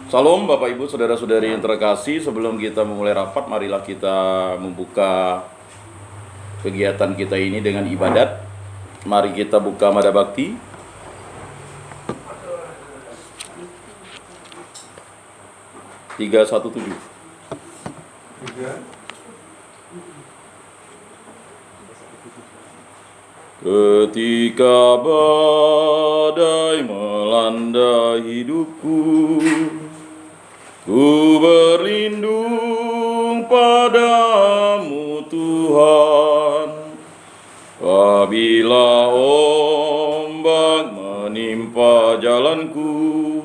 Salam Bapak Ibu Saudara-saudari yang terkasih, sebelum kita memulai rapat, marilah kita membuka kegiatan kita ini dengan ibadat. Mari kita buka Mada Bakti. Tiga, satu, tujuh. Ketika badai melanda hidupku, ku berlindung padamu Tuhan. Apabila ombak menimpa jalanku,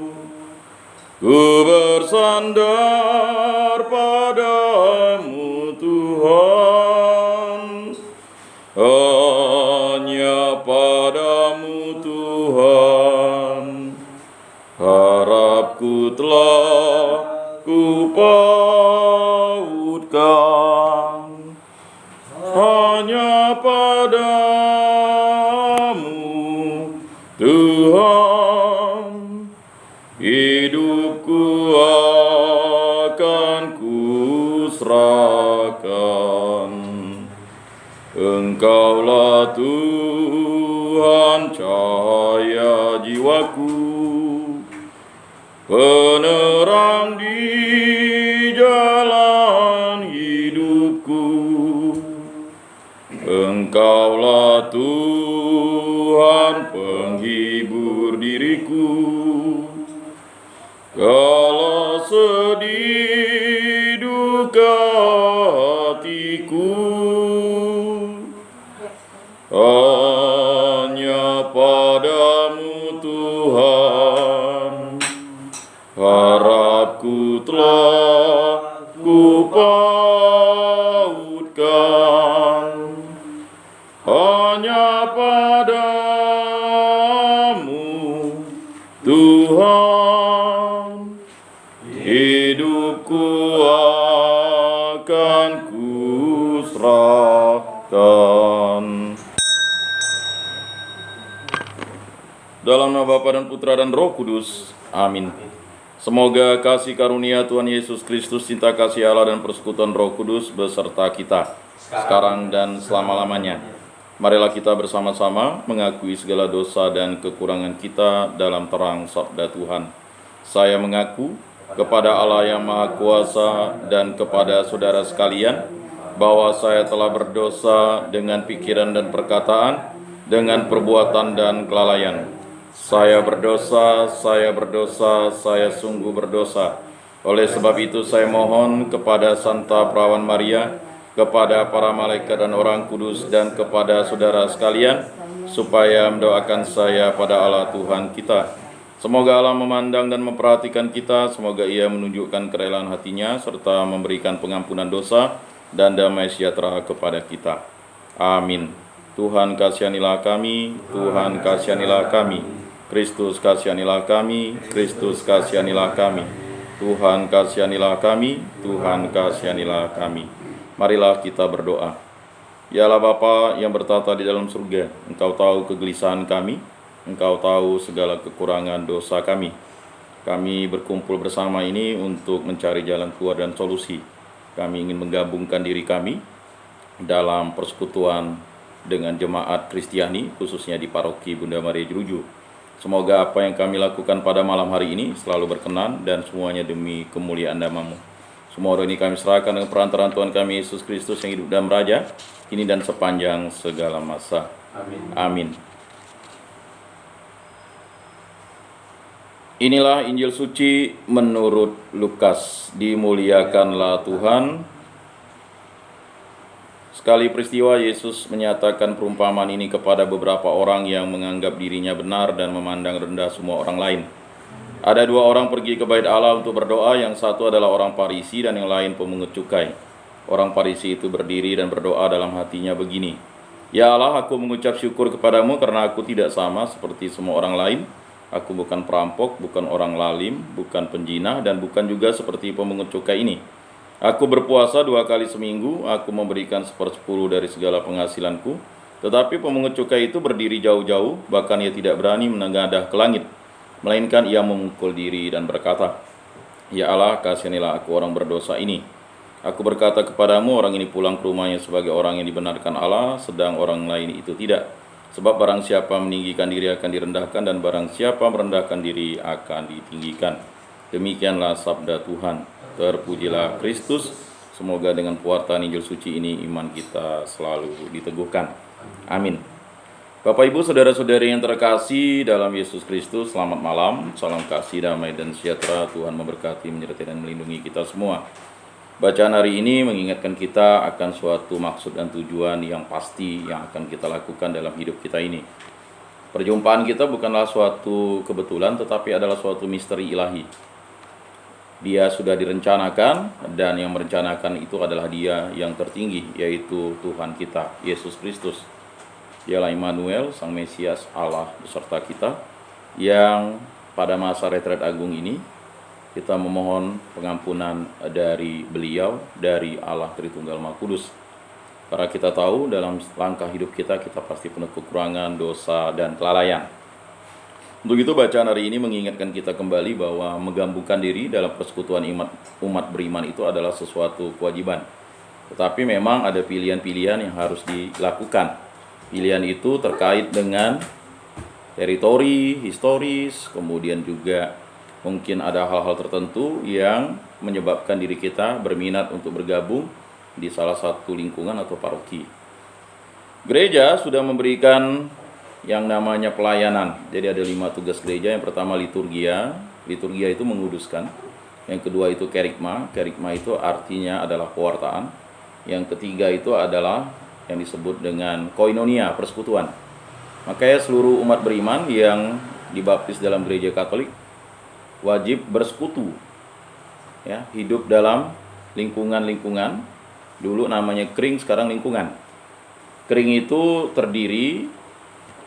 ku bersandar padamu Tuhan. Hanya padamu Tuhan harapku telah ku pautkan. Hanya padamu Tuhan hidupku akan kuserahkan. Engkaulah Tuhan cahaya jiwaku, penerang di jalan hidupku. Engkaulah Tuhan penghibur diriku, kala sedih duka hatiku. Hanya padamu Tuhan harapku telah ku pautkan. Hanya padamu Tuhan hidupku akan kuserahkan. Dalam nama Bapa dan Putra dan Roh Kudus. Amin. Semoga kasih karunia Tuhan Yesus Kristus, cinta kasih Allah dan persekutuan Roh Kudus beserta kita sekarang dan selama-lamanya. Marilah kita bersama-sama mengakui segala dosa dan kekurangan kita dalam terang sabda Tuhan. Saya mengaku kepada Allah yang Maha Kuasa dan kepada saudara sekalian bahwa saya telah berdosa dengan pikiran dan perkataan, dengan perbuatan dan kelalaian. Saya berdosa, saya sungguh berdosa. Oleh sebab itu saya mohon kepada Santa Perawan Maria, kepada para malaikat dan orang kudus, dan kepada saudara sekalian, supaya mendoakan saya pada Allah Tuhan kita. Semoga Allah memandang dan memperhatikan kita, semoga Ia menunjukkan kerelaan hatinya, serta memberikan pengampunan dosa dan damai sejahtera kepada kita. Amin. Tuhan kasihanilah kami, Tuhan kasihanilah kami. Kristus kasihanilah kami, Kristus kasihanilah kami. Tuhan kasihanilah kami, Tuhan kasihanilah kami. Marilah kita berdoa. Ya Allah Bapa yang bertata di dalam surga, Engkau tahu kegelisahan kami, Engkau tahu segala kekurangan dosa kami. Kami berkumpul bersama ini untuk mencari jalan keluar dan solusi. Kami ingin menggabungkan diri kami dalam persekutuan dengan jemaat Kristiani, khususnya di paroki Bunda Maria Jeruju. Semoga apa yang kami lakukan pada malam hari ini selalu berkenan dan semuanya demi kemuliaan nama-Mu. Semua doa ini kami serahkan dengan perantaraan Tuhan kami Yesus Kristus yang hidup dan meraja, kini dan sepanjang segala masa. Amin. Inilah Injil suci menurut Lukas. Dimuliakanlah Tuhan. Sekali peristiwa, Yesus menyatakan perumpamaan ini kepada beberapa orang yang menganggap dirinya benar dan memandang rendah semua orang lain. Ada dua orang pergi ke bait Allah untuk berdoa, yang satu adalah orang Farisi dan yang lain pemungut cukai. Orang Farisi itu berdiri dan berdoa dalam hatinya begini, Ya Allah, aku mengucap syukur kepadamu karena aku tidak sama seperti semua orang lain. Aku bukan perampok, bukan orang lalim, bukan penjinah, dan bukan juga seperti pemungut cukai ini. Aku berpuasa 2 kali seminggu, aku memberikan 1/10 dari segala penghasilanku. Tetapi pemungut cukai itu berdiri jauh-jauh, bahkan ia tidak berani menengadah ke langit, melainkan ia memukul diri dan berkata, Ya Allah, kasihanilah aku orang berdosa ini. Aku berkata kepadamu, orang ini pulang ke rumahnya sebagai orang yang dibenarkan Allah, sedang orang lain itu tidak. Sebab barang siapa meninggikan diri akan direndahkan, dan barang siapa merendahkan diri akan ditinggikan. Demikianlah sabda Tuhan. Terpujilah Kristus. Semoga dengan pewartaan Injil suci ini iman kita selalu diteguhkan. Amin. Bapak Ibu saudara-saudari yang terkasih dalam Yesus Kristus, selamat malam. Salam kasih, damai dan sejahtera. Tuhan memberkati, menyertai dan melindungi kita semua. Bacaan hari ini mengingatkan kita akan suatu maksud dan tujuan yang pasti yang akan kita lakukan dalam hidup kita ini. Perjumpaan kita bukanlah suatu kebetulan, tetapi adalah suatu misteri ilahi. Dia sudah direncanakan, dan yang merencanakan itu adalah Dia yang tertinggi, yaitu Tuhan kita, Yesus Kristus. Dialah Immanuel, Sang Mesias, Allah beserta kita, yang pada masa retret agung ini kita memohon pengampunan dari Beliau, dari Allah Tritunggal Maha Kudus. Karena kita tahu dalam langkah hidup kita pasti penuh kekurangan, dosa, dan kelalaian. Untuk itu bacaan hari ini mengingatkan kita kembali bahwa menggabungkan diri dalam persekutuan umat beriman itu adalah sesuatu kewajiban. Tetapi memang ada pilihan-pilihan yang harus dilakukan. Pilihan itu terkait dengan teritori, historis, kemudian juga mungkin ada hal-hal tertentu yang menyebabkan diri kita berminat untuk bergabung di salah satu lingkungan atau paroki. Gereja sudah memberikan yang namanya pelayanan. Jadi ada 5 tugas gereja. Yang pertama liturgia. Liturgia itu menguduskan. Yang kedua itu kerigma. Kerigma itu artinya adalah pewartaan. Yang ketiga itu adalah yang disebut dengan koinonia, persekutuan. Makanya seluruh umat beriman yang dibaptis dalam gereja Katolik wajib bersekutu, ya, hidup dalam lingkungan-lingkungan. Dulu namanya kring, sekarang lingkungan. Kring itu terdiri,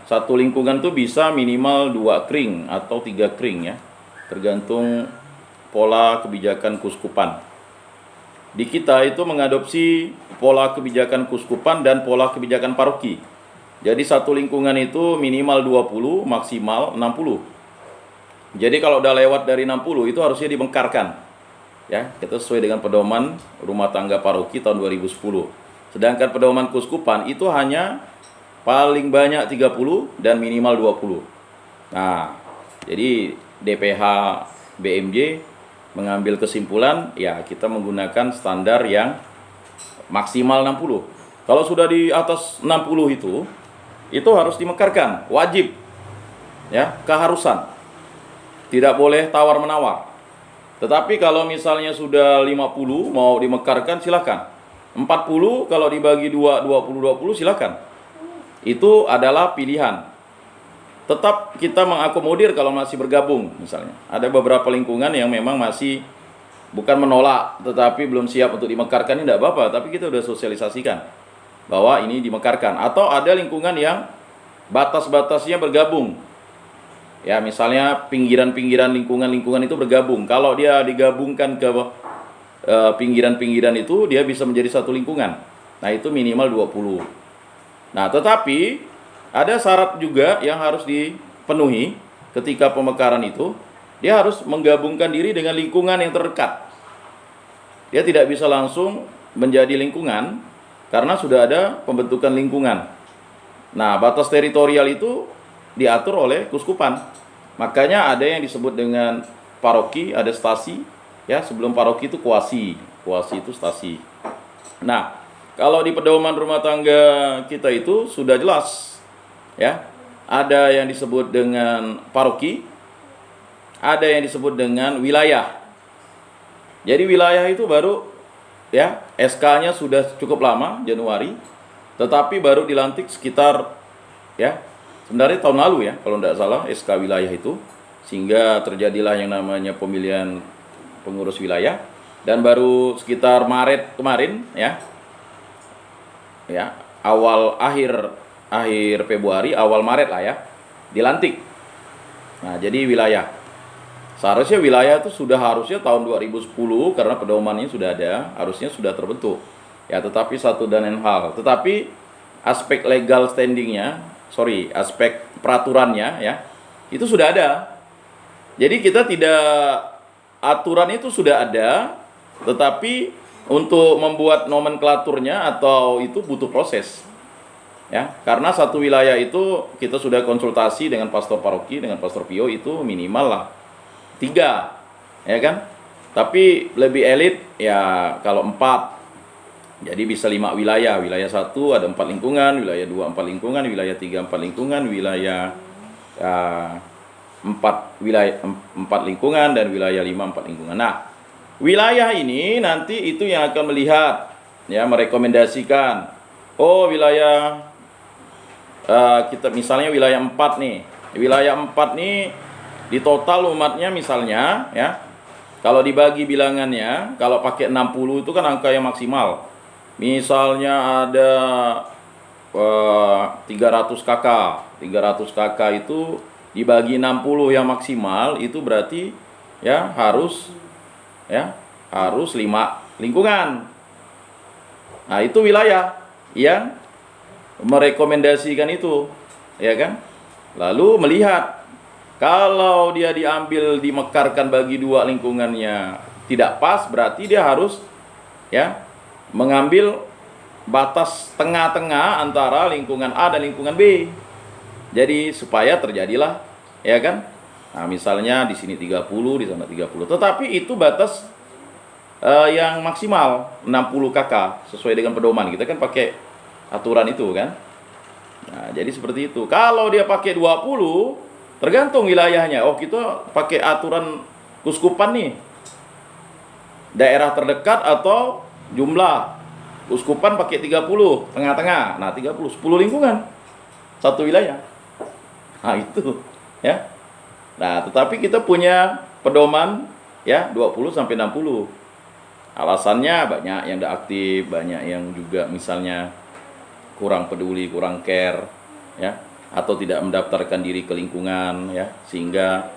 satu lingkungan tuh bisa minimal 2 kring atau 3 kring, ya, tergantung pola kebijakan kuskupan. Di kita itu mengadopsi pola kebijakan kuskupan dan pola kebijakan paroki. Jadi satu lingkungan itu minimal 20, maksimal 60. Jadi kalau udah lewat dari 60 itu harusnya dibengkarkan. Ya, kita sesuai dengan pedoman rumah tangga paroki tahun 2010. Sedangkan pedoman kuskupan itu hanya paling banyak 30 dan minimal 20. Nah, jadi DPH BMJ mengambil kesimpulan, ya kita menggunakan standar yang maksimal 60. Kalau sudah di atas 60 itu harus dimekarkan, wajib. Ya, keharusan. Tidak boleh tawar-menawar. Tetapi kalau misalnya sudah 50 mau dimekarkan silakan. 40 kalau dibagi 2 20 silakan. Itu adalah pilihan. Tetap kita mengakomodir kalau masih bergabung misalnya. Ada beberapa lingkungan yang memang masih bukan menolak, tetapi belum siap untuk dimekarkan, ini tidak apa-apa, tapi kita sudah sosialisasikan bahwa ini dimekarkan. Atau ada lingkungan yang batas-batasnya bergabung. Ya, misalnya pinggiran-pinggiran lingkungan itu bergabung. Kalau dia digabungkan ke pinggiran-pinggiran itu, dia bisa menjadi satu lingkungan. Nah, itu minimal 20. Nah, tetapi ada syarat juga yang harus dipenuhi ketika pemekaran itu. Dia harus menggabungkan diri dengan lingkungan yang terdekat. Dia tidak bisa langsung menjadi lingkungan karena sudah ada pembentukan lingkungan. Nah, batas teritorial itu diatur oleh kuskupan. Makanya ada yang disebut dengan paroki, ada stasi. Ya, sebelum paroki itu kuasi. Kuasi itu stasi. Nah, kalau di pedoman rumah tangga kita itu sudah jelas. Ya, ada yang disebut dengan paroki, ada yang disebut dengan wilayah. Jadi wilayah itu baru, ya, SK-nya sudah cukup lama, Januari, tetapi baru dilantik sekitar, ya, sebenarnya tahun lalu, ya, kalau tidak salah, SK wilayah itu, sehingga terjadilah yang namanya pemilihan pengurus wilayah, dan baru sekitar Maret kemarin, ya, akhir Februari, awal Maret lah, ya, dilantik. Nah, jadi wilayah. Seharusnya wilayah itu harusnya tahun 2010 karena pedomannya sudah ada, harusnya sudah terbentuk. Ya, tetapi satu dan lain hal. Tetapi aspek legal standingnya, aspek peraturannya, ya, itu sudah ada. Jadi kita tidak aturan itu sudah ada, tetapi untuk membuat nomenklaturnya atau itu butuh proses. Ya, karena satu wilayah itu kita sudah konsultasi dengan pastor paroki, dengan pastor Pio, itu minimal lah 3, ya kan? Tapi lebih elit ya kalau 4. Jadi bisa 5 wilayah. Wilayah 1 ada 4 lingkungan, wilayah 2 4 lingkungan, wilayah 3 4 lingkungan, wilayah 4 lingkungan, dan wilayah 5 4 lingkungan. Nah, wilayah ini nanti itu yang akan melihat, ya, merekomendasikan. Oh, wilayah kita misalnya wilayah 4 nih. Wilayah 4 nih di total umatnya misalnya, ya. Kalau dibagi bilangannya, kalau pakai 60 itu kan angka yang maksimal. Misalnya ada 300 KK. 300 KK itu dibagi 60 yang maksimal, itu berarti harus 5 lingkungan. Nah, itu wilayah yang merekomendasikan itu, ya kan? Lalu melihat kalau dia dimekarkan bagi 2 lingkungannya tidak pas, berarti dia harus mengambil batas tengah-tengah antara lingkungan A dan lingkungan B. Jadi supaya terjadilah, ya kan? Nah, misalnya di sini 30, di sana 30. Tetapi itu batas yang maksimal 60 KK sesuai dengan pedoman. Kita kan pakai aturan itu kan. Nah, jadi seperti itu. Kalau dia pakai 20, tergantung wilayahnya. Oh, kita pakai aturan kuskupan nih. Daerah terdekat atau jumlah. Kuskupan pakai 30, tengah-tengah. Nah, 30, 10 lingkungan. Satu wilayah. Nah, itu, ya. Nah, tetapi kita punya pedoman 20 sampai 60. Alasannya banyak yang tidak aktif, banyak yang juga misalnya kurang peduli, kurang care, ya, atau tidak mendaftarkan diri ke lingkungan, ya, sehingga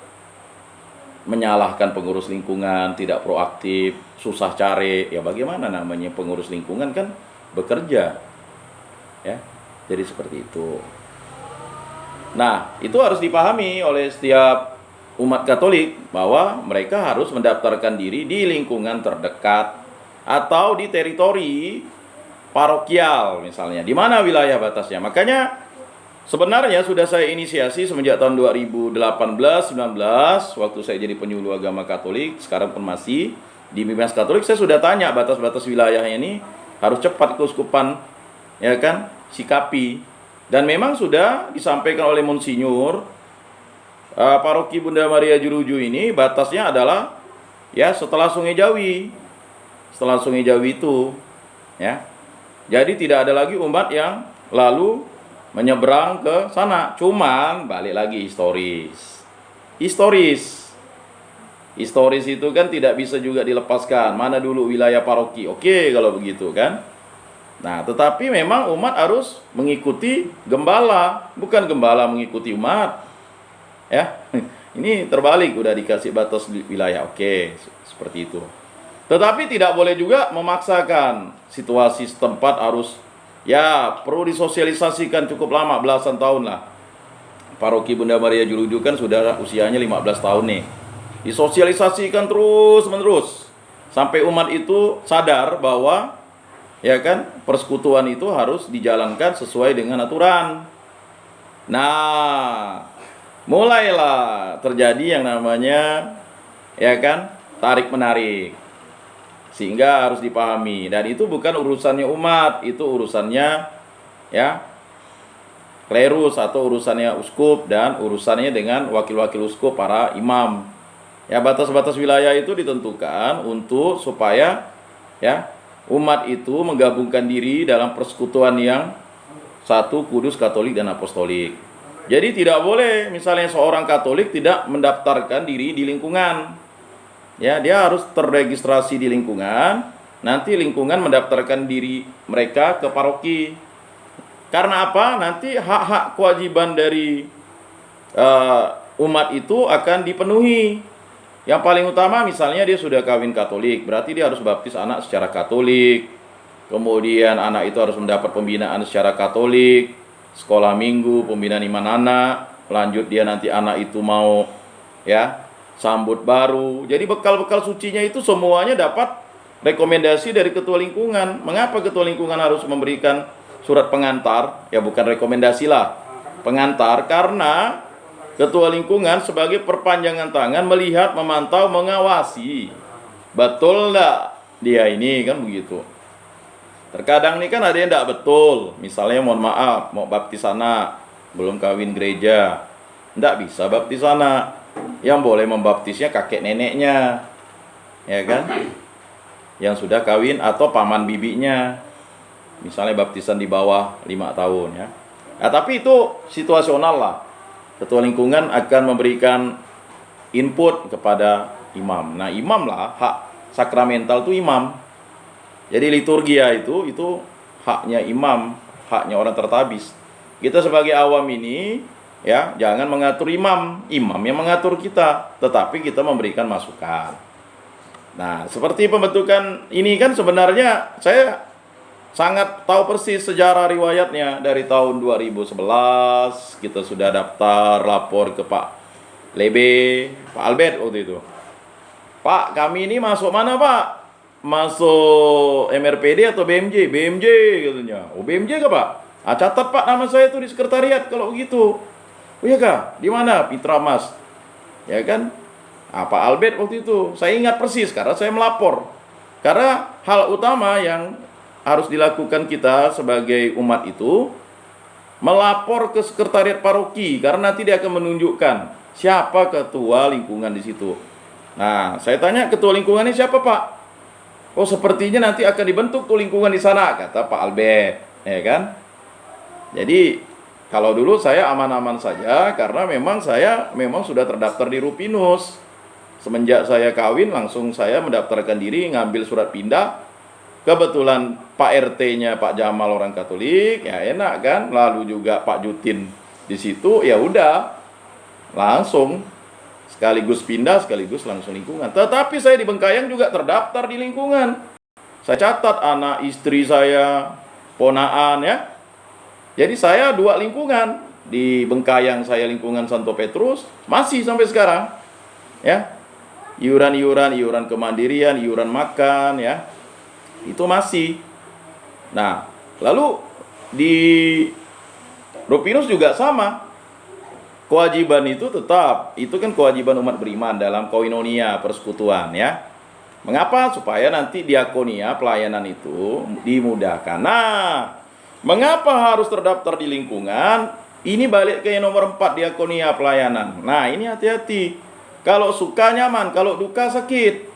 menyalahkan pengurus lingkungan, tidak proaktif, susah cari. Ya, bagaimana namanya pengurus lingkungan kan bekerja, ya. Jadi seperti itu. Nah, itu harus dipahami oleh setiap umat Katolik bahwa mereka harus mendaftarkan diri di lingkungan terdekat atau di teritori parokial misalnya. Di mana wilayah batasnya? Makanya sebenarnya sudah saya inisiasi semenjak tahun 2018-19 waktu saya jadi penyuluh agama Katolik, sekarang pun masih di Bimas Katolik. Saya sudah tanya batas-batas wilayahnya ini harus cepat keuskupan, ya kan, sikapi. Dan memang sudah disampaikan oleh Monsinyur, paroki Bunda Maria Juruju ini batasnya adalah setelah Sungai Jawi. Setelah Sungai Jawi itu, ya. Jadi tidak ada lagi umat yang lalu menyeberang ke sana. Cuman balik lagi historis. Historis itu kan tidak bisa juga dilepaskan. Mana dulu wilayah paroki? Oke, kalau begitu kan. Nah, tetapi memang umat harus mengikuti gembala, bukan gembala mengikuti umat. Ya. Ini terbalik, udah dikasih batas wilayah. Oke, seperti itu. Tetapi tidak boleh juga memaksakan. Situasi setempat harus perlu disosialisasikan cukup lama, belasan tahun lah. Paroki Bunda Maria Juruju kan sudah usianya 15 tahun nih. Disosialisasikan terus-menerus sampai umat itu sadar bahwa persekutuan itu harus dijalankan sesuai dengan aturan. Nah, mulailah terjadi yang namanya tarik menarik, sehingga harus dipahami. Dan itu bukan urusannya umat, itu urusannya klerus atau urusannya uskup dan urusannya dengan wakil-wakil uskup, para imam. Batas-batas wilayah itu ditentukan untuk supaya umat itu menggabungkan diri dalam persekutuan yang satu, kudus, Katolik, dan Apostolik. Jadi tidak boleh misalnya seorang Katolik tidak mendaftarkan diri di lingkungan. Dia harus terregistrasi di lingkungan. Nanti lingkungan mendaftarkan diri mereka ke paroki. Karena apa? Nanti hak-hak kewajiban dari umat itu akan dipenuhi. Yang paling utama misalnya dia sudah kawin Katolik, berarti dia harus baptis anak secara Katolik. Kemudian anak itu harus mendapat pembinaan secara Katolik, sekolah minggu, pembinaan iman anak. Lanjut dia nanti anak itu mau sambut baru. Jadi bekal-bekal sucinya itu semuanya dapat rekomendasi dari ketua lingkungan. Mengapa ketua lingkungan harus memberikan surat pengantar? Ya bukan rekomendasi lah, pengantar, karena ketua lingkungan sebagai perpanjangan tangan melihat, memantau, mengawasi. Betul enggak dia ini, kan begitu. Terkadang nih kan ada yang enggak betul. Misalnya mohon maaf, mau baptis anak, belum kawin gereja, enggak bisa baptis anak. Yang boleh membaptisnya kakek neneknya, ya kan? Yang sudah kawin atau paman bibinya. Misalnya baptisan di bawah 5 tahun ya. Nah, tapi itu situasional lah. Ketua lingkungan akan memberikan input kepada imam. Nah, imam lah, hak sakramental itu imam. Jadi liturgia itu haknya imam, haknya orang tertabis. Kita sebagai awam ini ya, jangan mengatur imam yang mengatur kita, tetapi kita memberikan masukan. Nah, seperti pembentukan ini kan sebenarnya saya sangat tahu persis sejarah riwayatnya. Dari tahun 2011 kita sudah daftar lapor ke Pak Lebe, Pak Albert waktu itu. Pak, kami ini masuk mana Pak? Masuk MRPD atau BMJ? BMJ katanya. Oh BMJ kah Pak? Ah, catat Pak nama saya itu di sekretariat kalau begitu. Oh iya kah? Di mana? Pitra Mas. Ya kan? Pak Albert waktu itu. Saya ingat persis karena saya melapor. Karena hal utama yang harus dilakukan kita sebagai umat itu melapor ke sekretariat paroki, karena nanti dia akan menunjukkan siapa ketua lingkungan di situ. Nah, saya tanya ketua lingkungan ini siapa Pak? Oh sepertinya nanti akan dibentuk tuh lingkungan di sana, kata Pak Albert, ya kan? Jadi kalau dulu saya aman-aman saja karena saya memang sudah terdaftar di Rupinus. Semenjak saya kawin langsung saya mendaftarkan diri, ngambil surat pindah. Kebetulan Pak RT-nya Pak Jamal orang Katolik, ya enak kan? Lalu juga Pak Jutin di situ, ya udah langsung sekaligus pindah, sekaligus langsung lingkungan. Tetapi saya di Bengkayang juga terdaftar di lingkungan. Saya catat anak, istri saya, ponaan ya. Jadi saya 2 lingkungan. Di Bengkayang saya lingkungan Santo Petrus, masih sampai sekarang. Ya. Iuran kemandirian, iuran makan ya. Itu masih. Nah, lalu di Rupinus juga sama. Kewajiban itu tetap, itu kan kewajiban umat beriman dalam koinonia, persekutuan ya. Mengapa? Supaya nanti diakonia, pelayanan itu dimudahkan. Nah, mengapa harus terdaftar di lingkungan? Ini balik ke yang nomor 4, diakonia, pelayanan. Nah, ini hati-hati. Kalau suka nyaman, kalau duka sakit.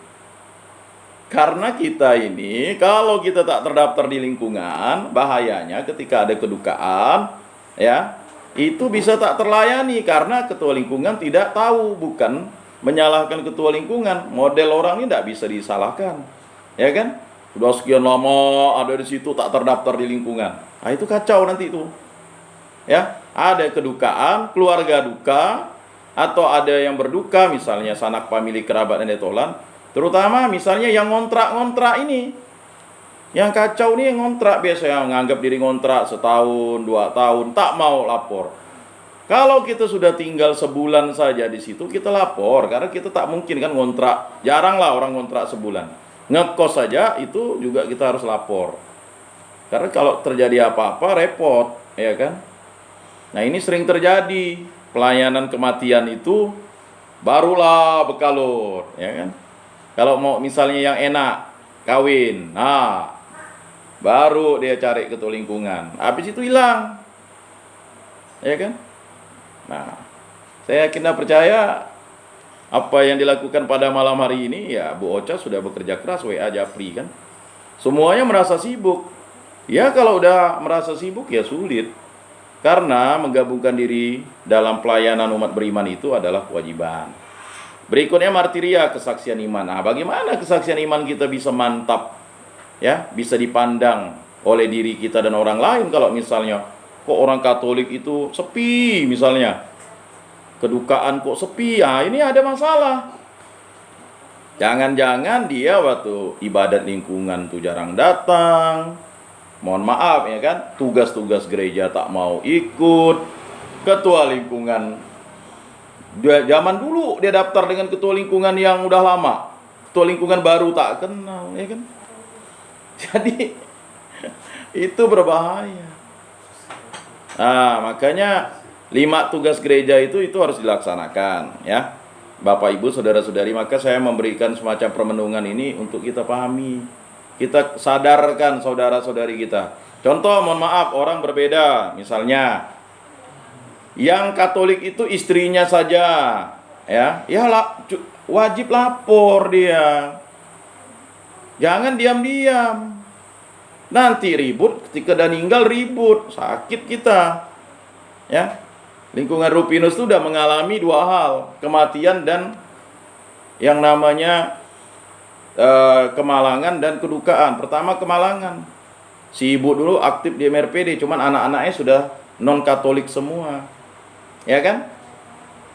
Karena kita ini, kalau kita tak terdaftar di lingkungan, bahayanya ketika ada kedukaan, ya, itu bisa tak terlayani karena ketua lingkungan tidak tahu. Bukan menyalahkan ketua lingkungan, model orang ini tidak bisa disalahkan, ya kan? Sudah sekian lama ada di situ tak terdaftar di lingkungan, nah itu kacau nanti itu, ya. Ada kedukaan, keluarga duka, atau ada yang berduka, misalnya sanak famili kerabat dan detolan. Terutama misalnya yang ngontrak ini. Yang kacau nih yang ngontrak, biasanya menganggap diri ngontrak setahun, 2 tahun, tak mau lapor. Kalau kita sudah tinggal sebulan saja di situ, kita lapor. Karena kita tak mungkin kan ngontrak. Jarang lah orang ngontrak sebulan. Ngekos saja itu juga kita harus lapor. Karena kalau terjadi apa-apa repot, ya kan? Nah ini sering terjadi. Pelayanan kematian itu barulah bekalur, ya kan? Kalau mau misalnya yang enak, kawin, nah baru dia cari ketua lingkungan. Habis itu hilang, ya kan? Nah, saya yakin dan percaya apa yang dilakukan pada malam hari ini, ya Bu Ocha sudah bekerja keras, WA Japri kan. Semuanya merasa sibuk. Ya kalau udah merasa sibuk ya sulit. Karena menggabungkan diri dalam pelayanan umat beriman itu adalah kewajiban. Berikutnya martiria, kesaksian iman. Nah, bagaimana kesaksian iman kita bisa mantap, ya, bisa dipandang oleh diri kita dan orang lain. Kalau misalnya kok orang Katolik itu sepi, misalnya kedukaan kok sepi, ya ini ada masalah. Jangan-jangan dia waktu ibadat lingkungan tuh jarang datang. Mohon maaf ya kan, tugas-tugas gereja tak mau ikut, ketua lingkungan Zaman dulu dia daftar dengan ketua lingkungan yang udah lama, ketua lingkungan baru tak kenal, ya kan? Jadi itu berbahaya. Nah, makanya 5 tugas gereja itu harus dilaksanakan, ya. Bapak Ibu, saudara-saudari, maka saya memberikan semacam permenungan ini untuk kita pahami. Kita sadarkan saudara-saudari kita. Contoh, mohon maaf, orang berbeda. Misalnya, yang Katolik itu istrinya saja, ya wajib lapor dia. Jangan diam-diam. Nanti ribut, ketika udah meninggal ribut, sakit kita. Ya. Lingkungan Rufinus itu sudah mengalami 2 hal, kematian dan yang namanya kemalangan dan kedukaan. Pertama, kemalangan. Si ibu dulu aktif di MRPD, cuman anak-anaknya sudah non-Katolik semua. Ya kan?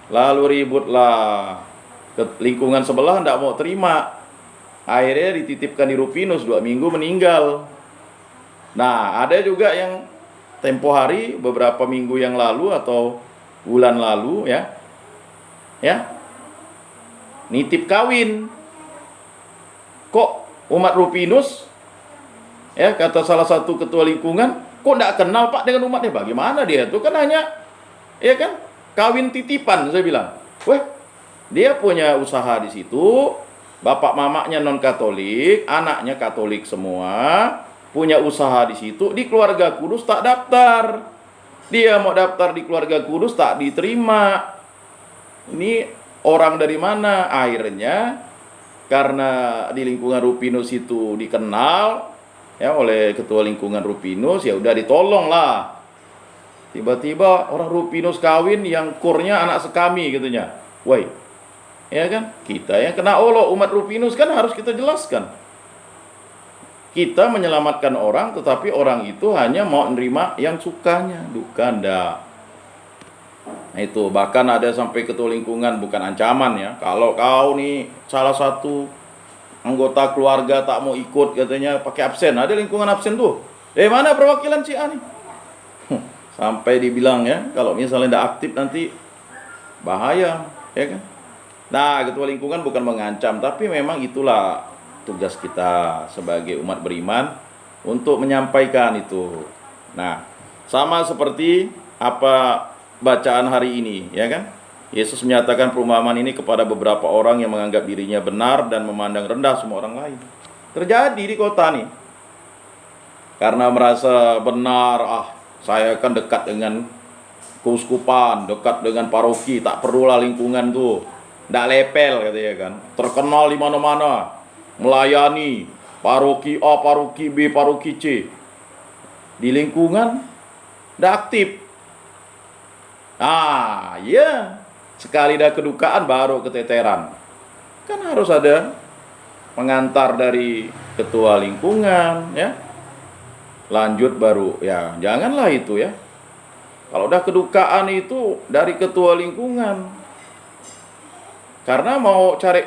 Lalu ributlah. Lingkungan sebelah tidak mau terima. Akhirnya dititipkan di Rufinus, 2 minggu meninggal. Nah, ada juga yang tempo hari beberapa minggu yang lalu atau bulan lalu, ya nitip kawin. Kok umat Rufinus, ya kata salah satu ketua lingkungan, kok tidak kenal Pak dengan umatnya? Bagaimana dia? Itu kan hanya, ya kan, kawin titipan. Saya bilang, dia punya usaha di situ, bapak mamanya non Katolik, anaknya Katolik semua, punya usaha di situ. Di keluarga kudus tak daftar. Dia mau daftar di keluarga kudus tak diterima. Ini orang dari mana? Akhirnya karena di lingkungan Rufinus itu dikenal, ya, oleh ketua lingkungan Rufinus, ya udah ditolong lah. Tiba-tiba orang Rufinus kawin yang kurnya anak sekami katanya. Ya kan? Kita yang kena olok, umat Rufinus kan harus kita jelaskan. Kita menyelamatkan orang, tetapi orang itu hanya mau nerima yang sukanya, duka ndak. Nah itu, bahkan ada sampai ketua lingkungan, bukan ancaman ya. Kalau kau nih salah satu anggota keluarga tak mau ikut, katanya pakai absen. Ada lingkungan absen tuh. Mana perwakilan si A nih? Sampai dibilang, ya, kalau misalnya tidak aktif nanti bahaya, ya kan? Nah, ketua lingkungan bukan mengancam, tapi memang itulah tugas kita sebagai umat beriman untuk menyampaikan itu. Nah, sama seperti apa bacaan hari ini, ya kan? Yesus menyatakan perumpamaan ini kepada beberapa orang yang menganggap dirinya benar dan memandang rendah semua orang lain. Terjadi di kota nih. Karena merasa benar, saya kan dekat dengan keuskupan, dekat dengan paroki, tak perlulah lingkungan tuh. Ndak lepel katanya kan. Terkenal di mana-mana. Melayani paroki A, paroki B, paroki C. Di lingkungan tidak aktif. Ya. Sekali dah kedukaan baru keteteran. Kan harus ada pengantar dari ketua lingkungan, ya. Lanjut baru, ya. Janganlah itu, ya. Kalau udah kedukaan itu dari ketua lingkungan. Karena mau cari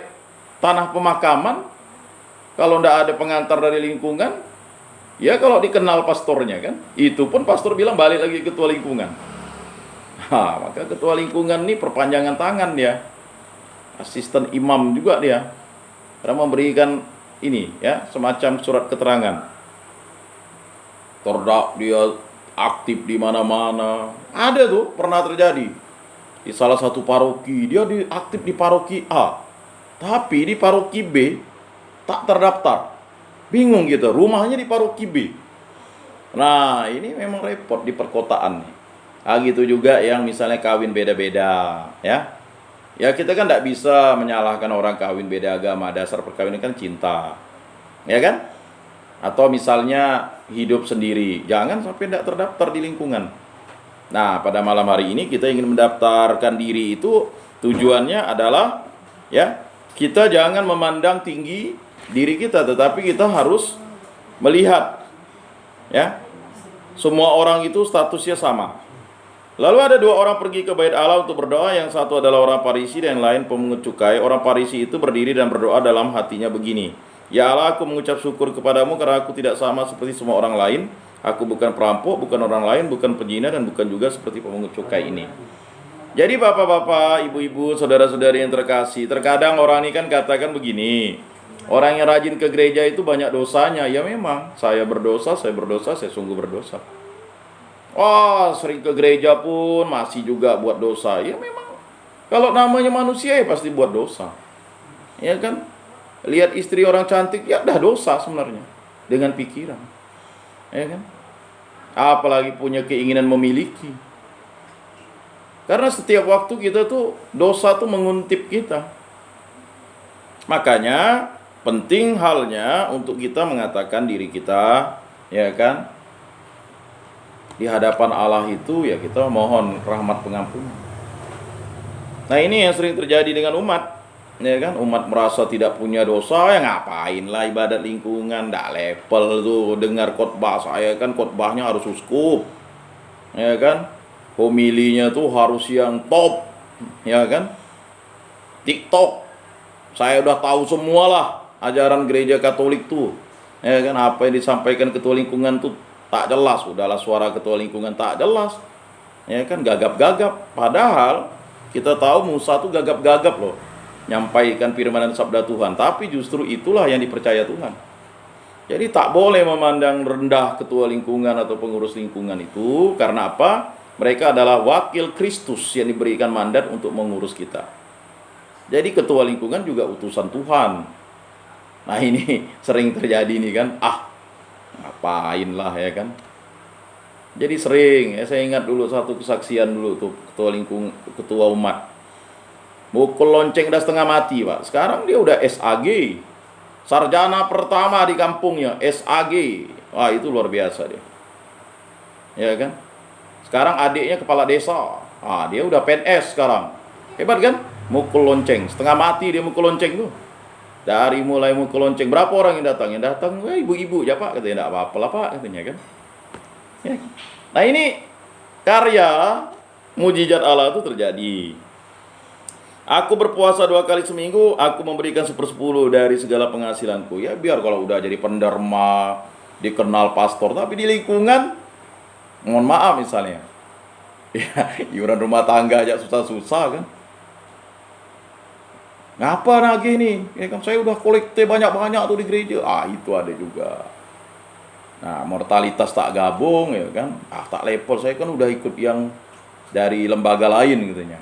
tanah pemakaman, kalau tidak ada pengantar dari lingkungan, ya kalau dikenal pastornya kan, itu pun pastor bilang balik lagi ketua lingkungan. Maka ketua lingkungan ini perpanjangan tangan dia, asisten imam juga dia, karena memberikan ini, ya, semacam surat keterangan. Terdak dia aktif di mana-mana. Ada tuh pernah terjadi di salah satu paroki, dia aktif di paroki A, tapi di paroki B tak terdaftar. Bingung gitu, rumahnya di paroki B. Nah, ini memang repot di perkotaan nih. Gitu juga yang misalnya kawin beda-beda, ya. Ya kita kan tidak bisa menyalahkan orang kawin beda agama. Dasar perkawinan kan cinta, ya kan? Atau misalnya hidup sendiri, jangan sampai tidak terdaftar di lingkungan. Nah, pada malam hari ini kita ingin mendaftarkan diri itu tujuannya adalah, ya, kita jangan memandang tinggi diri kita, tetapi kita harus melihat, ya, semua orang itu statusnya sama. Lalu ada 2 orang pergi ke bait Allah untuk berdoa. Yang satu adalah orang Farisi dan yang lain pemungut cukai. Orang Farisi itu berdiri dan berdoa dalam hatinya begini: Ya Allah, aku mengucap syukur kepadamu karena aku tidak sama seperti semua orang lain. Aku bukan perampok, bukan orang lain, bukan penzina, dan bukan juga seperti pemungut cukai ini. Jadi bapak-bapak, ibu-ibu, saudara-saudari yang terkasih, terkadang orang ini kan katakan begini, orang yang rajin ke gereja itu banyak dosanya. Ya memang, saya berdosa, saya sungguh berdosa. Oh, sering ke gereja pun masih juga buat dosa. Ya memang, kalau namanya manusia ya pasti buat dosa. Ya kan? Lihat istri orang cantik, ya dah dosa sebenarnya. Dengan pikiran. Ya kan? Apalagi punya keinginan memiliki. Karena setiap waktu kita tuh, dosa tuh menguntip kita. Makanya, penting halnya untuk kita mengatakan diri kita, ya kan? Di hadapan Allah itu ya kita mohon rahmat pengampunan. Nah ini yang sering terjadi dengan umat, ya kan? Umat merasa tidak punya dosa, ya ngapain lah ibadat lingkungan, ndak level tuh dengar khotbah. Saya kan khotbahnya harus uskup, ya kan? Homilinya tuh harus yang top, ya kan? TikTok, saya udah tahu semua lah ajaran gereja Katolik tuh, ya kan? Apa yang disampaikan ketua lingkungan tuh tak jelas, udahlah suara ketua lingkungan tak jelas, ya kan? Gagap-gagap. Padahal kita tahu Musa tuh gagap-gagap loh, nyampaikan firman dan sabda Tuhan. Tapi justru itulah yang dipercaya Tuhan. Jadi tak boleh memandang rendah ketua lingkungan atau pengurus lingkungan itu. Karena apa? Mereka adalah wakil Kristus yang diberikan mandat untuk mengurus kita. Jadi ketua lingkungan juga utusan Tuhan. Nah ini sering terjadi nih kan. Ngapain lah ya kan. Jadi sering, saya ingat dulu satu kesaksian dulu tuh ketua umat. Mukul lonceng udah setengah mati Pak. Sekarang dia udah SAG. Sarjana pertama di kampungnya, SAG. Wah itu luar biasa dia. Ya kan. Sekarang adiknya kepala desa. Dia udah PNS sekarang. Hebat kan? Mukul lonceng. Setengah mati dia mukul lonceng tuh. Dari mulai mukul lonceng. Berapa orang yang datang? Yang datang, ibu-ibu ya Pak. Katanya, enggak apa-apa lah Pak. Katanya kan. Ya. Nah ini karya mujizat Allah itu terjadi. Aku berpuasa 2 kali seminggu. Aku memberikan 1/10 dari segala penghasilanku. Ya biar kalau udah jadi penderma, dikenal pastor. Tapi di lingkungan, mohon maaf misalnya, ya iuran rumah tangga aja susah-susah kan. Ngapa nagih nih? Ya kan saya udah kolekte banyak-banyak tuh di gereja. Itu ada juga. Nah, mortalitas tak gabung ya kan. Tak level, saya kan udah ikut yang dari lembaga lain katanya.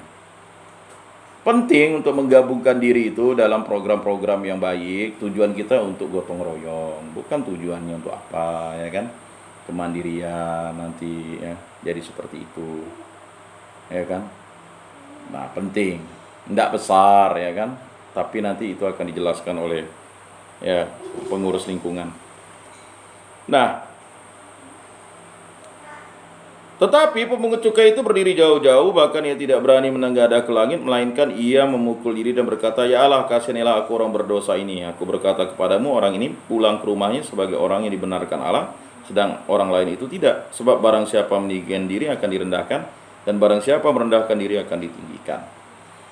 Penting untuk menggabungkan diri itu dalam program-program yang baik. Tujuan kita untuk gotong royong, bukan tujuannya untuk apa ya kan. Kemandirian nanti ya jadi seperti itu ya kan. Nah penting, tidak besar ya kan, tapi nanti itu akan dijelaskan oleh ya pengurus lingkungan. Nah tetapi pemungut cukai itu berdiri jauh-jauh, bahkan ia tidak berani menengadah ke langit, melainkan ia memukul diri dan berkata, ya Allah kasihanilah aku orang berdosa ini. Aku berkata kepadamu, orang ini pulang ke rumahnya sebagai orang yang dibenarkan Allah, sedang orang lain itu tidak. Sebab barang siapa meninggikan diri akan direndahkan, dan barang siapa merendahkan diri akan ditinggikan.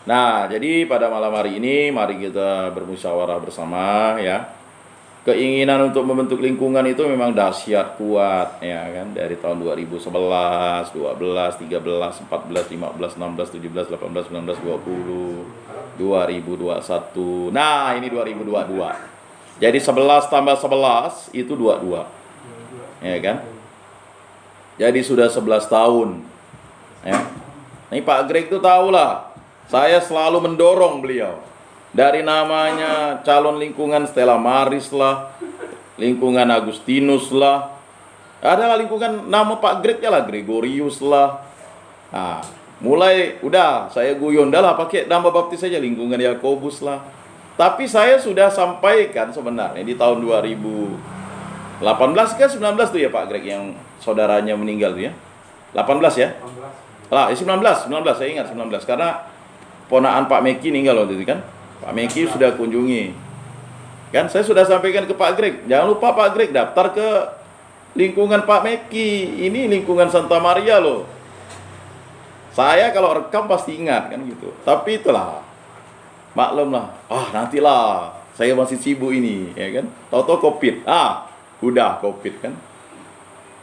Nah, jadi pada malam hari ini mari kita bermusyawarah bersama ya. Keinginan untuk membentuk lingkungan itu memang dahsyat kuat ya kan. Dari tahun 2011, 12, 13, 14, 15, 16, 17, 18, 19, 20, 2021. Nah, ini 2022. Jadi 11 tambah 11 itu 22. Ya kan? Jadi sudah 11 tahun. Ya. Ini Pak Greg itu tahulah. Saya selalu mendorong beliau. Dari namanya calon lingkungan Stella Maris lah, lingkungan Agustinus lah. Ada lingkungan nama Pak Greg ya lah, Gregorius lah. Nah, mulai udah saya guyon dah lah pakai nama baptis saja lingkungan Yakobus lah. Tapi saya sudah sampaikan sebenarnya di tahun 2018 ke 19 tuh ya Pak Greg yang saudaranya meninggal tuh ya. 18 ya? 19 saya ingat 19 karena ponaan Pak Meki meninggal waktu itu kan. Pak Meki sudah kunjungi. Kan saya sudah sampaikan ke Pak Greg, jangan lupa Pak Greg daftar ke lingkungan Pak Meki. Ini lingkungan Santa Maria loh. Saya kalau rekam pasti ingat kan gitu. Tapi itulah. Maklumlah. Nantilah. Saya masih sibuk ini, ya kan? Tahu-tahu Covid. Udah Covid kan.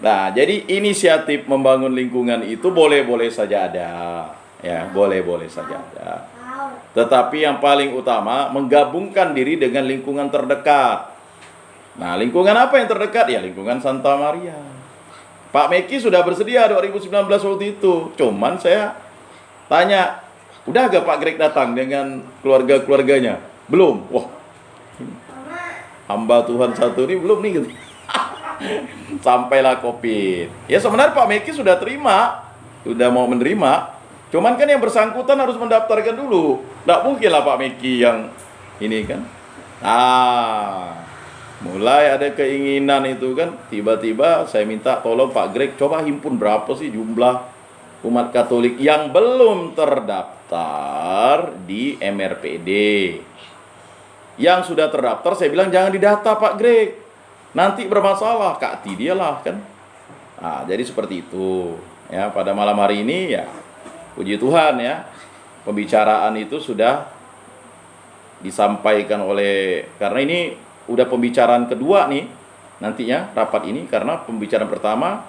Nah, jadi inisiatif membangun lingkungan itu boleh-boleh saja ada, Ya, boleh-boleh saja. Ya. Tetapi yang paling utama menggabungkan diri dengan lingkungan terdekat. Nah, lingkungan apa yang terdekat? Ya, lingkungan Santa Maria. Pak Meki sudah bersedia 2019 waktu itu. Cuman saya tanya, udah gak Pak Greg datang dengan keluarga-keluarganya? Belum. Wah, hamba Tuhan satu ini belum nih gitu. Sampailah COVID. Ya sebenarnya Pak Meki sudah terima, sudah mau menerima. Cuman kan yang bersangkutan harus mendaftarkan dulu. Nggak mungkin lah Pak Meki yang ini kan. Mulai ada keinginan itu kan. Tiba-tiba saya minta tolong Pak Greg, coba himpun berapa sih jumlah umat Katolik yang belum terdaftar di MRPD. Yang sudah terdaftar saya bilang jangan didata Pak Greg, nanti bermasalah, Kak Ti dia lah kan. Jadi seperti itu ya. Pada malam hari ini ya puji Tuhan ya, pembicaraan itu sudah disampaikan oleh, karena ini udah pembicaraan kedua nih nantinya rapat ini, karena pembicaraan pertama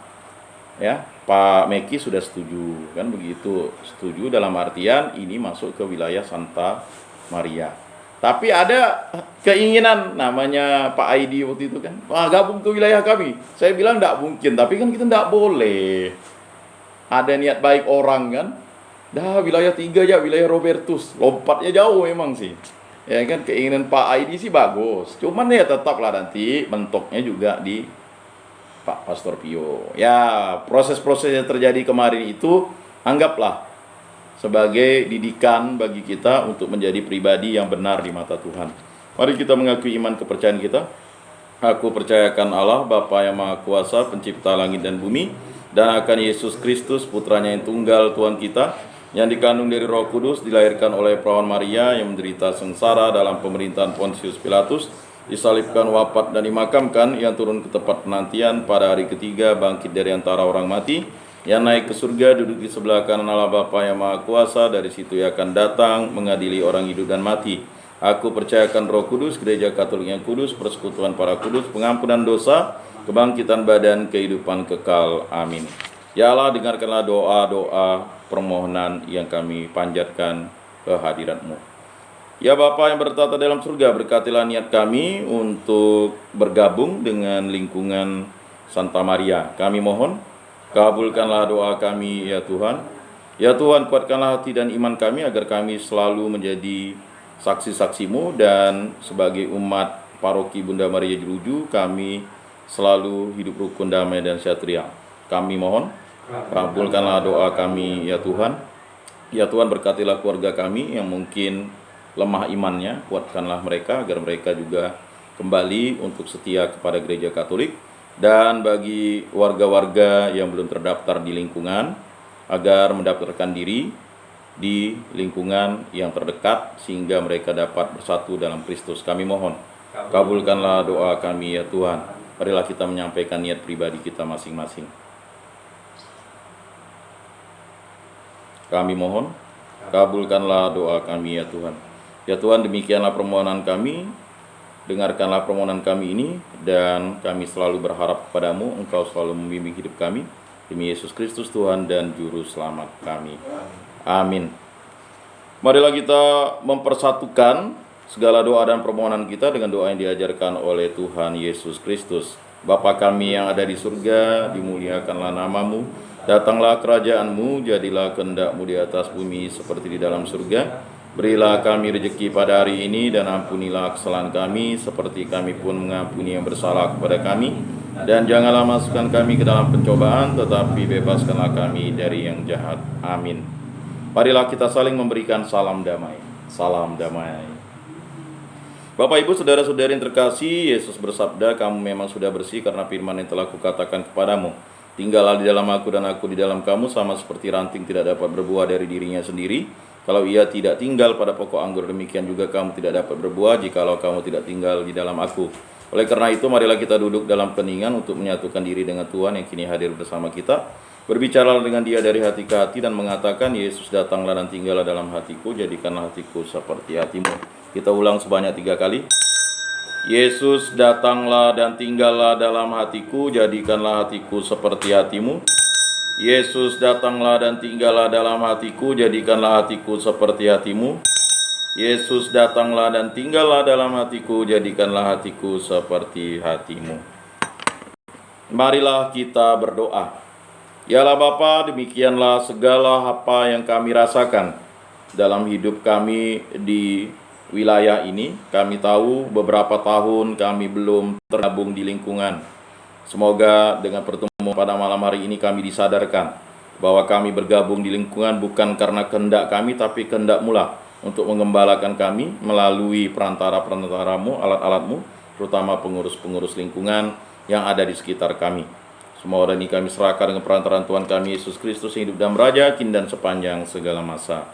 ya Pak Meki sudah setuju kan begitu, setuju dalam artian ini masuk ke wilayah Santa Maria. Tapi ada keinginan namanya Pak Aidi waktu itu kan, gabung ke wilayah kami. Saya bilang enggak mungkin, tapi kan kita enggak boleh. Ada niat baik orang kan. Dah wilayah 3 ya, wilayah Robertus. Lompatnya jauh memang sih. Ya kan, keinginan Pak Aidi sih bagus. Cuman ya tetaplah nanti mentoknya juga di Pak Pastor Pio. Ya, proses-proses yang terjadi kemarin itu anggaplah sebagai didikan bagi kita untuk menjadi pribadi yang benar di mata Tuhan. Mari kita mengakui iman kepercayaan kita. Aku percayakan Allah, Bapa yang Maha Kuasa, pencipta langit dan bumi, dan akan Yesus Kristus, putranya yang tunggal Tuhan kita, yang dikandung dari Roh Kudus, dilahirkan oleh perawan Maria, yang menderita sengsara dalam pemerintahan Pontius Pilatus, disalibkan, wafat, dan dimakamkan, yang turun ke tempat penantian, pada hari ketiga bangkit dari antara orang mati, yang naik ke surga, duduk di sebelah kanan Allah Bapa yang Maha Kuasa, dari situ ia akan datang mengadili orang hidup dan mati. Aku percayakan Roh Kudus, Gereja Katolik yang kudus, persekutuan para kudus, pengampunan dosa, kebangkitan badan, kehidupan kekal. Amin. Ya Allah, dengarkanlah doa-doa permohonan yang kami panjatkan ke hadirat-Mu. Ya Bapa yang bertata dalam surga, berkatilah niat kami untuk bergabung dengan lingkungan Santa Maria. Kami mohon, kabulkanlah doa kami ya Tuhan. Ya Tuhan, kuatkanlah hati dan iman kami agar kami selalu menjadi saksi-saksi-Mu, dan sebagai umat paroki Bunda Maria Jeruju, kami selalu hidup rukun, damai, dan sejahtera. Kami mohon, kabulkanlah doa kami ya Tuhan. Ya Tuhan, berkatilah keluarga kami yang mungkin lemah imannya, kuatkanlah mereka agar mereka juga kembali untuk setia kepada Gereja Katolik. Dan bagi warga-warga yang belum terdaftar di lingkungan, agar mendaftarkan diri di lingkungan yang terdekat sehingga mereka dapat bersatu dalam Kristus. Kami mohon, kabulkanlah doa kami ya Tuhan. Marilah kita menyampaikan niat pribadi kita masing-masing. Kami mohon, kabulkanlah doa kami ya Tuhan. Ya Tuhan, demikianlah permohonan kami. Dengarkanlah permohonan kami ini, dan kami selalu berharap kepadamu, Engkau selalu membimbing hidup kami. Demi Yesus Kristus Tuhan dan Juru Selamat kami. Amin. Marilah kita mempersatukan segala doa dan permohonan kita dengan doa yang diajarkan oleh Tuhan Yesus Kristus. Bapa kami yang ada di surga, dimuliakanlah nama-Mu. Datanglah kerajaan-Mu, jadilah kehendak-Mu di atas bumi seperti di dalam surga. Berilah kami rezeki pada hari ini, dan ampunilah kesalahan kami seperti kami pun mengampuni yang bersalah kepada kami. Dan janganlah masukkan kami ke dalam pencobaan, tetapi bebaskanlah kami dari yang jahat. Amin. Marilah kita saling memberikan salam damai. Salam damai. Bapak, Ibu, saudara-saudari yang terkasih, Yesus bersabda, kamu memang sudah bersih karena firman yang telah kukatakan kepadamu. Tinggallah di dalam aku dan aku di dalam kamu, sama seperti ranting tidak dapat berbuah dari dirinya sendiri. Kalau ia tidak tinggal pada pokok anggur, demikian juga kamu tidak dapat berbuah jikalau kamu tidak tinggal di dalam aku. Oleh karena itu, marilah kita duduk dalam keningan untuk menyatukan diri dengan Tuhan yang kini hadir bersama kita. Berbicaralah dengan Dia dari hati ke hati dan mengatakan, Yesus datanglah dan tinggallah dalam hatiku, jadikanlah hatiku seperti hatimu. Kita ulang sebanyak 3 kali. Yesus datanglah dan tinggallah dalam hatiku, jadikanlah hatiku seperti hatimu. Yesus, datanglah dan tinggallah dalam hatiku, jadikanlah hatiku seperti hatimu. Yesus, datanglah dan tinggallah dalam hatiku, jadikanlah hatiku seperti hatimu. Marilah kita berdoa. Yalah Bapa, demikianlah segala apa yang kami rasakan dalam hidup kami di wilayah ini. Kami tahu beberapa tahun kami belum tergabung di lingkungan. Semoga dengan pertemuan pada malam hari ini kami disadarkan bahwa kami bergabung di lingkungan bukan karena kehendak kami, tapi kehendak-Mu lah untuk mengembalakan kami melalui perantara-perantaramu, alat-alatmu, terutama pengurus-pengurus lingkungan yang ada di sekitar kami. Semua ini kami serahkan dengan perantaraan Tuhan kami Yesus Kristus yang hidup dan meraja kini dan sepanjang segala masa.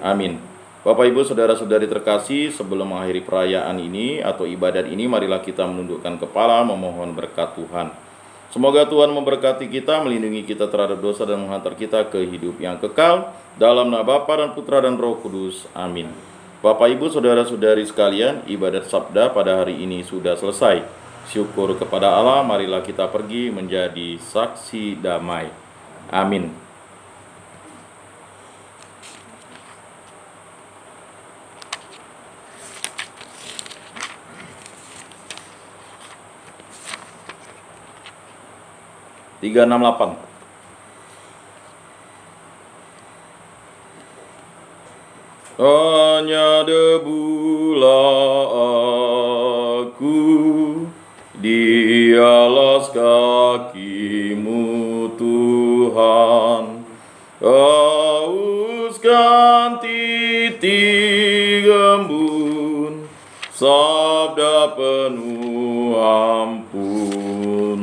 Amin. Bapak, Ibu, saudara-saudari terkasih, sebelum mengakhiri perayaan ini atau ibadat ini, marilah kita menundukkan kepala memohon berkat Tuhan. Semoga Tuhan memberkati kita, melindungi kita terhadap dosa dan menghantar kita ke hidup yang kekal. Dalam nama Bapa dan Putra dan Roh Kudus. Amin. Bapak, Ibu, saudara-saudari sekalian, ibadat sabda pada hari ini sudah selesai. Syukur kepada Allah, marilah kita pergi menjadi saksi damai. Amin. Tiga, 6, 8. Hanya debulah aku di alas kaki-Mu Tuhan, hauskan titik embun, sabda penuh ampun.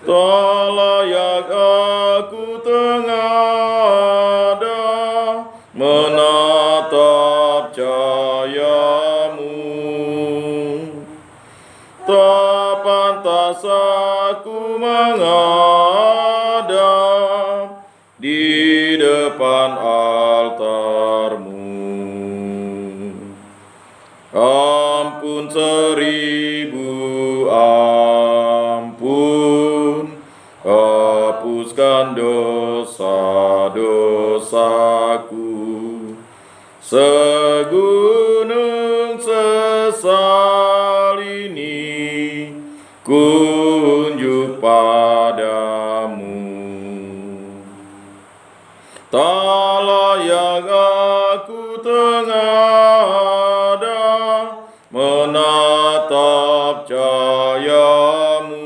Tak layak aku tengada menatap cahaya-Mu, tak pantas aku menghadap di depan altar-Mu. Ampun 1000 ampun, hapuskan dosa-dosaku. Segunung sesal ini kunjuk padamu. Tak layak aku tengada menatap cahaya-Mu,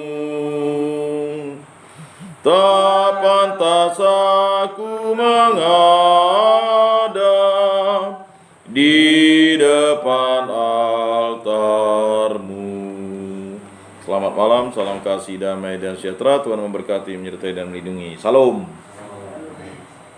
tak pantas aku menghadap di depan altar-Mu. Selamat malam, salam kasih, damai, dan sejahtera. Tuhan memberkati, menyertai, dan melindungi. Salam.